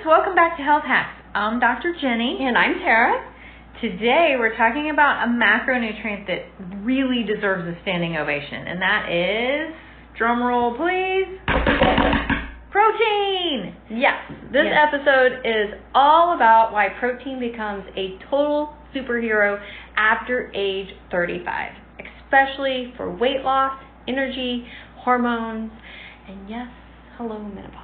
welcome back to Health Hacks. I'm Dr. Jenny. And I'm Tara. Today we're talking about a macronutrient that really deserves a standing ovation, and that is, drum roll please, protein! Yes, this episode is all about why protein becomes a total superhero after age 35, especially for weight loss, energy, hormones, and yes, hello menopause.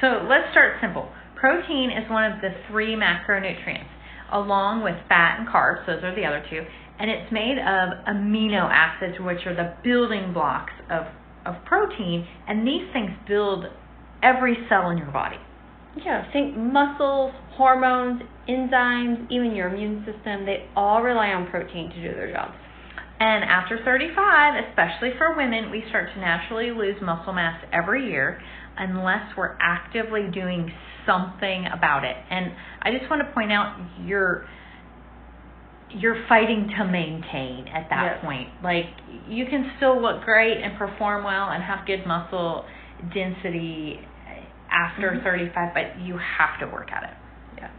So let's start simple. Protein is one of the three macronutrients, along with fat and carbs, those are the other two, and it's made of amino acids, which are the building blocks of protein, and these things build every cell in your body. Yeah, think muscles, hormones, enzymes, even your immune system, they all rely on protein to do their jobs. And after 35, especially for women, we start to naturally lose muscle mass every year unless we're actively doing something about it. And I just want to point out you're fighting to maintain at that point. Like, you can still look great and perform well and have good muscle density after 35, but you have to work at it. Yeah.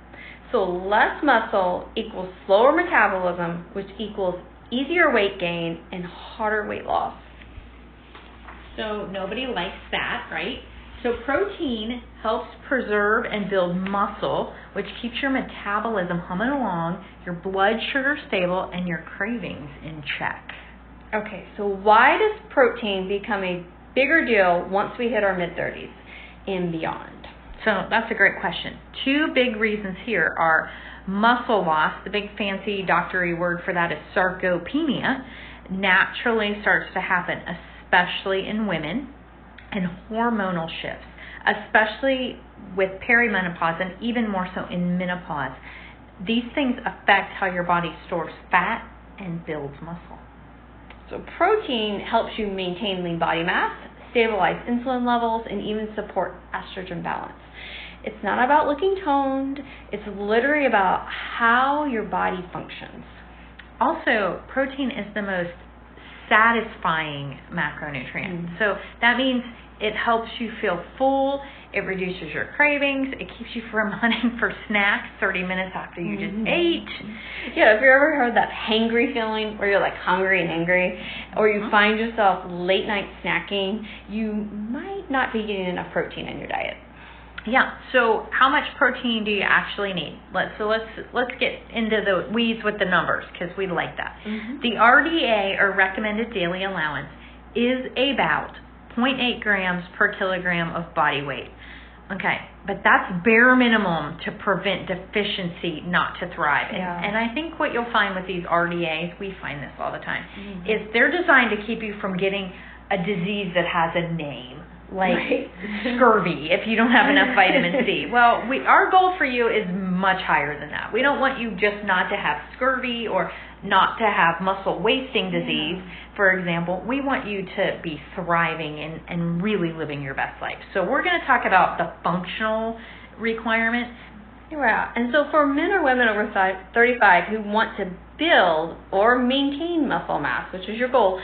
So less muscle equals slower metabolism, which equals easier weight gain and harder weight loss. So nobody likes that, right? So protein helps preserve and build muscle, which keeps your metabolism humming along, your blood sugar stable, and your cravings in check. Okay, so why does protein become a bigger deal once we hit our mid-30s and beyond? So that's a great question. Two big reasons here are muscle loss, the big fancy doctory word for that is sarcopenia, naturally starts to happen, especially in women, and hormonal shifts, especially with perimenopause and even more so in menopause. These things affect how your body stores fat and builds muscle. So protein helps you maintain lean body mass, stabilize insulin levels, and even support estrogen balance. It's not about looking toned. It's literally about how your body functions. Also, protein is the most satisfying macronutrient. So that means it helps you feel full. It reduces your cravings. It keeps you from hunting for snacks 30 minutes after you just ate. Yeah, if you ever heard that hangry feeling where you're like hungry and angry, or you find yourself late night snacking, you might not be getting enough protein in your diet. Yeah, so how much protein do you actually need? Let's get into the weeds with the numbers because we like that. The RDA, or recommended daily allowance, is about 0.8 grams per kilogram of body weight. Okay, but that's bare minimum to prevent deficiency not to thrive. And I think what you'll find with these RDAs, we find this all the time, is they're designed to keep you from getting a disease that has a name. Like scurvy, if you don't have enough vitamin C. Well, our goal for you is much higher than that. We don't want you just not to have scurvy or not to have muscle wasting disease, for example. We want you to be thriving and really living your best life. So we're going to talk about the functional requirements. Yeah, and so for men or women over 35 who want to build or maintain muscle mass, which is your goal,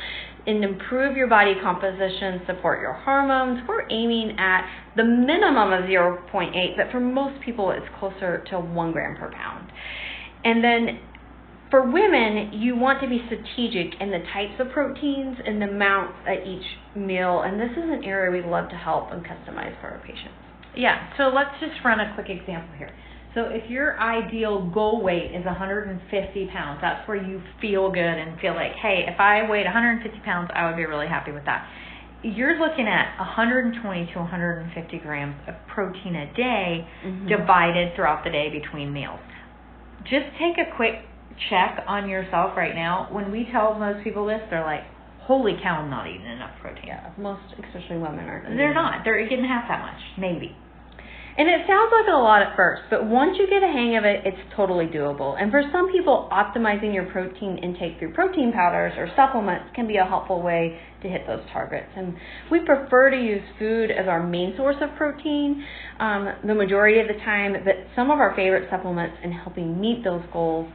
and improve your body composition, support your hormones, we're aiming at the minimum of 0.8, but for most people it's closer to 1 gram per pound. And then for women, you want to be strategic in the types of proteins and the amounts at each meal, and this is an area we love to help and customize for our patients. Yeah, so let's just run a quick example here. So if your ideal goal weight is 150 pounds, that's where you feel good and feel like, hey, if I weighed 150 pounds, I would be really happy with that. You're looking at 120 to 150 grams of protein a day divided throughout the day between meals. Just take a quick check on yourself right now. When we tell most people this, they're like, holy cow, I'm not eating enough protein. Yeah, most, especially women, aren't. They're not. They're getting half that much, maybe. And it sounds like a lot at first, but once you get a hang of it, it's totally doable. And for some people, optimizing your protein intake through protein powders or supplements can be a helpful way to hit those targets. And we prefer to use food as our main source of protein the majority of the time, but some of our favorite supplements in helping meet those goals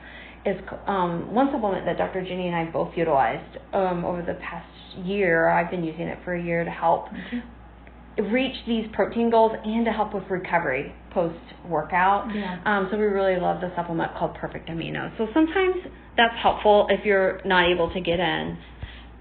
is one supplement that Dr. Jenny and I both utilized over the past year. I've been using it for a year to help reach these protein goals and to help with recovery post-workout. Yeah. So we really love the supplement called Perfect Amino. So sometimes that's helpful if you're not able to get in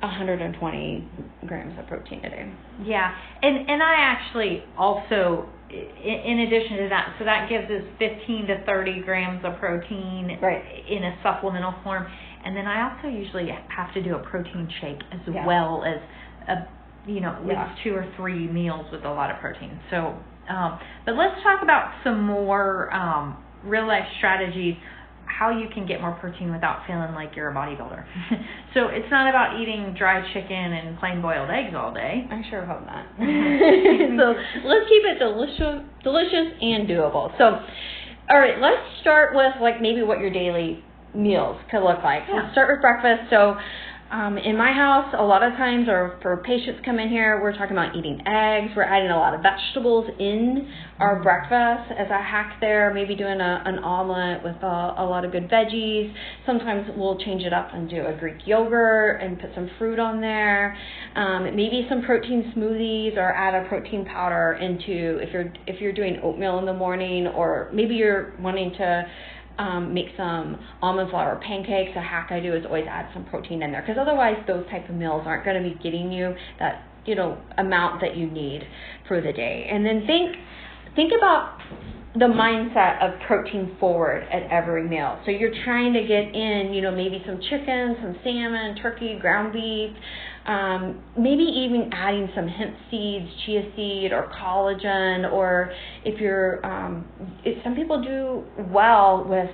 120 grams of protein a day. Yeah, and I actually also, in addition to that, so that gives us 15 to 30 grams of protein in a supplemental form. And then I also usually have to do a protein shake as well as at least 2 or 3 meals with a lot of protein. So, but let's talk about some more real life strategies, how you can get more protein without feeling like you're a bodybuilder. So it's not about eating dried chicken and plain boiled eggs all day. I sure hope not. So let's keep it delicious and doable. So, all right, let's start with like maybe what your daily meals could look like. Yeah. Let's start with breakfast. So in my house, a lot of times, or for patients come in here, we're talking about eating eggs. We're adding a lot of vegetables in our breakfast as a hack there, maybe doing an omelet with a lot of good veggies. Sometimes we'll change it up and do a Greek yogurt and put some fruit on there. Maybe some protein smoothies, or add a protein powder into, if you're doing oatmeal in the morning, or maybe you're wanting to make some almond flour pancakes. A hack I do is always add some protein in there, because otherwise those type of meals aren't going to be getting you that amount that you need for the day. And then think about the mindset of protein forward at every meal. So you're trying to get in, maybe some chicken, some salmon, turkey, ground beef, maybe even adding some hemp seeds, chia seed, or collagen, or if you're, some people do well with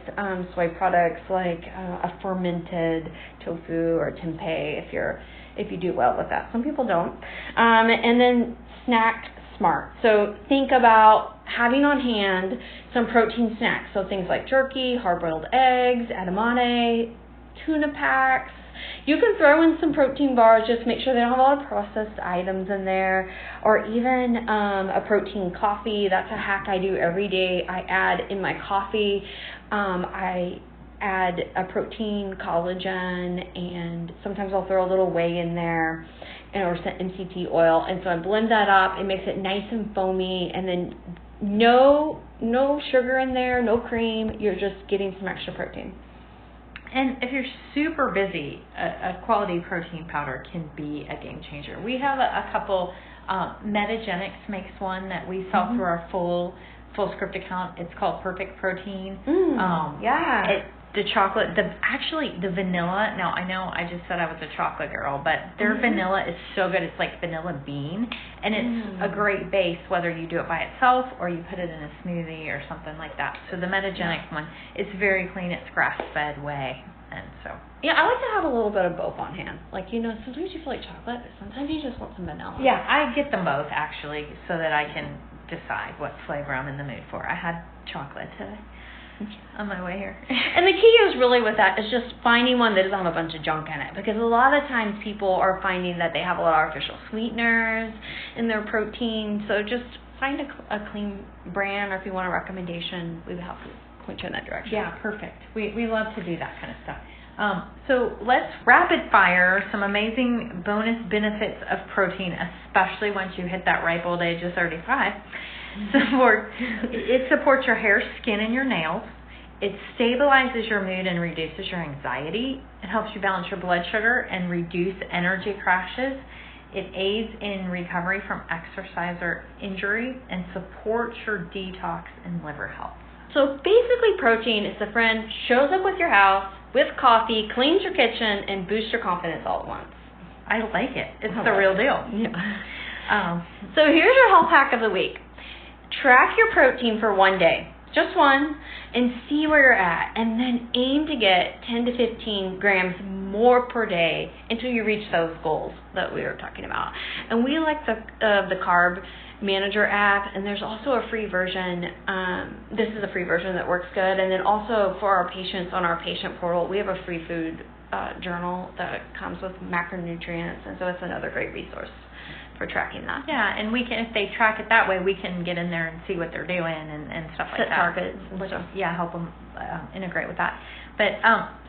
soy products like a fermented tofu or tempeh if you do well with that. Some people don't. And then snack smart. So think about having on hand some protein snacks. So things like jerky, hard-boiled eggs, edamame, tuna packs. You can throw in some protein bars, just make sure they don't have a lot of processed items in there, or even a protein coffee. That's a hack I do every day. I add in my coffee, I add a protein, collagen, and sometimes I'll throw a little whey in there, or some MCT oil. And so I blend that up. It makes it nice and foamy, and then no sugar in there, no cream. You're just getting some extra protein. And if you're super busy, a quality protein powder can be a game changer. We have a couple. Metagenics makes one that we sell through our full script account. It's called Perfect Protein. The chocolate, the vanilla. Now I know I just said I was a chocolate girl, but their vanilla is so good. It's like vanilla bean, and it's a great base whether you do it by itself or you put it in a smoothie or something like that. So the Metagenic one, it's very clean. It's grass-fed whey, and so. Yeah, I like to have a little bit of both on hand. Like, sometimes you feel like chocolate, but sometimes you just want some vanilla. Yeah, I get them both actually, so that I can decide what flavor I'm in the mood for. I had chocolate today on my way here. And the key is really with that is just finding one that doesn't have a bunch of junk in it, because a lot of times people are finding that they have a lot of artificial sweeteners in their protein. So just find a clean brand, or if you want a recommendation, we would help you point you in that direction. Yeah, perfect. We love to do that kind of stuff. So let's rapid fire some amazing bonus benefits of protein, especially once you hit that ripe old age of 35. It supports your hair, skin, and your nails. It stabilizes your mood and reduces your anxiety. It helps you balance your blood sugar and reduce energy crashes. It aids in recovery from exercise or injury and supports your detox and liver health. So basically, protein is the friend shows up with your house with coffee, cleans your kitchen, and boosts your confidence all at once. I like it. It's the real deal. Yeah. So here's your health hack of the week. Track your protein for one day, just one, and see where you're at, and then aim to get 10 to 15 grams more per day until you reach those goals that we were talking about. And we like the Carb Manager app, and there's also a free version. This is a free version that works good. And then also for our patients on our patient portal, we have a free food journal that comes with macronutrients, and so it's another great resource for tracking that. Yeah, and we can, if they track it that way, we can get in there and see what they're doing and stuff like that. Targets. Yeah, help them integrate with that. But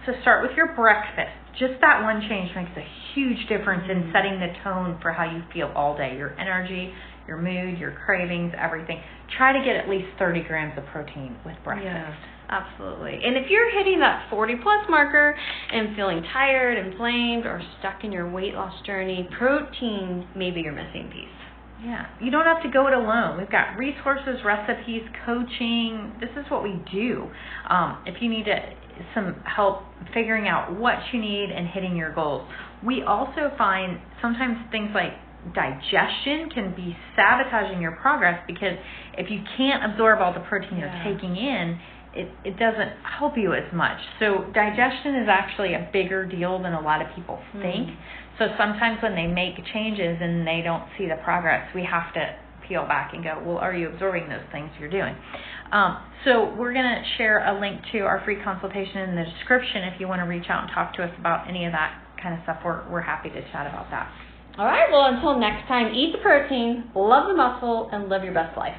so start with your breakfast. Just that one change makes a huge difference in setting the tone for how you feel all day. Your energy, your mood, your cravings, everything. Try to get at least 30 grams of protein with breakfast. Yes, absolutely. And if you're hitting that 40-plus marker and feeling tired, inflamed, or stuck in your weight loss journey, protein may be your missing piece. Yeah, you don't have to go it alone. We've got resources, recipes, coaching. This is what we do. If you need some help figuring out what you need and hitting your goals. We also find sometimes things like digestion can be sabotaging your progress, because if you can't absorb all the protein you're taking in, it doesn't help you as much. So digestion is actually a bigger deal than a lot of people think. So sometimes when they make changes and they don't see the progress, we have to peel back and go, well, are you absorbing those things you're doing? So we're going to share a link to our free consultation in the description if you want to reach out and talk to us about any of that kind of stuff. We're happy to chat about that. All right, well, until next time, eat the protein, love the muscle, and live your best life.